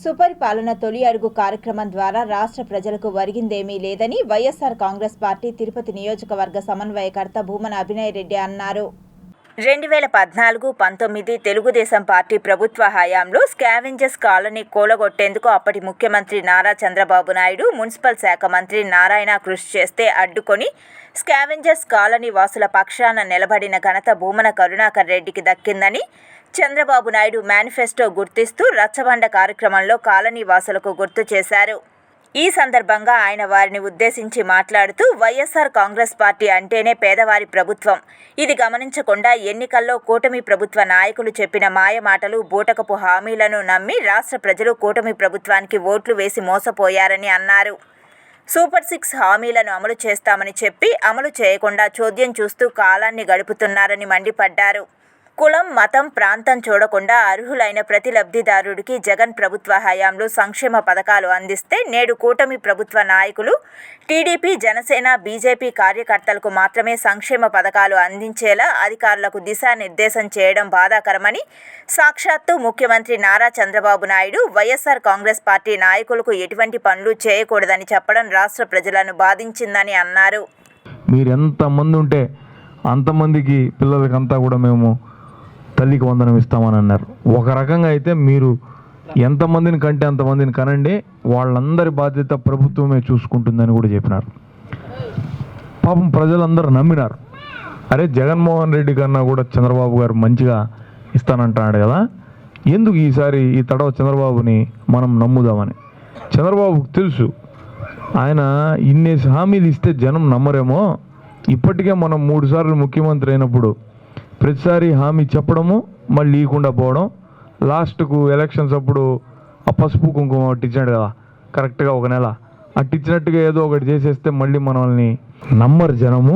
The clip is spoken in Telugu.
సుపరిపాలన తొలి అడుగు కార్యక్రమం ద్వారా రాష్ట్ర ప్రజలకు ఒరిగిందేమీ లేదని వైఎస్ఆర్ కాంగ్రెస్ పార్టీ తిరుపతి నియోజకవర్గ సమన్వయకర్త భూమన అభినయ్ రెడ్డి అన్నారు. 2014-19 తెలుగుదేశం పార్టీ ప్రభుత్వ హయాంలో స్కావెంజర్స్ కాలనీ కూలగొట్టేందుకు అప్పటి ముఖ్యమంత్రి నారా చంద్రబాబు నాయుడు, మున్సిపల్ శాఖ మంత్రి నారాయణ కృషి చేస్తే అడ్డుకొని స్కావెంజర్స్ కాలనీ వాసుల పక్షాన నిలబడిన ఘనత భూమన కరుణాకర్ రెడ్డికి దక్కిందని చంద్రబాబు నాయుడు మేనిఫెస్టో గుర్తిస్తూ రచ్చబండ కార్యక్రమంలో కాలనీ వాసులకు గుర్తు చేశారు. ఈ సందర్భంగా ఆయన వారిని ఉద్దేశించి మాట్లాడుతూ వైఎస్ఆర్ కాంగ్రెస్ పార్టీ అంటేనే పేదవారి ప్రభుత్వం, ఇది గమనించకుండా ఎన్నికల్లో కూటమి ప్రభుత్వ నాయకులు చెప్పిన మాయమాటలు, బూటకపు హామీలను నమ్మి రాష్ట్ర ప్రజలు కూటమి ప్రభుత్వానికి ఓట్లు వేసి మోసపోయారని అన్నారు. సూపర్ 6 హామీలను అమలు చేస్తామని చెప్పి అమలు చేయకుండా చోద్యం చూస్తూ కాలాన్ని గడుపుతున్నారని మండిపడ్డారు. కులం, మతం, ప్రాంతం చూడకుండా అర్హులైన ప్రతి లబ్ధిదారుడికి జగన్ ప్రభుత్వ హయాంలో సంక్షేమ పథకాలు అందిస్తే నేడు కూటమి ప్రభుత్వ నాయకులు, టీడీపీ, జనసేన, బీజేపీ కార్యకర్తలకు మాత్రమే సంక్షేమ పథకాలు అందించేలా అధికారులకు దిశానిర్దేశం చేయడం బాధాకరమని, సాక్షాత్తు ముఖ్యమంత్రి నారా చంద్రబాబు నాయుడు వైఎస్ఆర్ కాంగ్రెస్ పార్టీ నాయకులకు ఎటువంటి పనులు చేయకూడదని చెప్పడం రాష్ట్ర ప్రజలను బాధించిందని అన్నారు. మీరు ఎంతమంది ఉంటే అంతమందికి పిల్లలకంతా కూడా మేము తల్లికి వందనం ఇస్తామని అన్నారు. ఒక రకంగా అయితే మీరు ఎంతమందిని కంటే అంతమందిని కనండి, వాళ్ళందరి బాధ్యత ప్రభుత్వమే చూసుకుంటుందని కూడా చెప్పినారు. పాపం ప్రజలందరూ నమ్మినారు. అరే జగన్మోహన్ రెడ్డి కన్నా కూడా చంద్రబాబు గారు మంచిగా ఇస్తానంటున్నాడు కదా, ఎందుకు ఈసారి ఈ తడవ చంద్రబాబుని మనం నమ్ముదామని. చంద్రబాబుకు తెలుసు ఆయన ఇన్నేసి హామీలు ఇస్తే జనం నమ్మరేమో. ఇప్పటికే మనం 3 సార్లు ముఖ్యమంత్రి అయినప్పుడు ప్రతిసారి హామీ చెప్పడము, మళ్ళీ ఇవ్వకుండా పోవడం, లాస్ట్కు ఎలక్షన్స్ అప్పుడు ఆ పసుపు కుంకుమ అట్టించాడు కదా కరెక్ట్గా 1 నెల, అట్టిచ్చినట్టుగా ఏదో ఒకటి చేసేస్తే మళ్ళీ మనల్ని నమ్మరు జనము.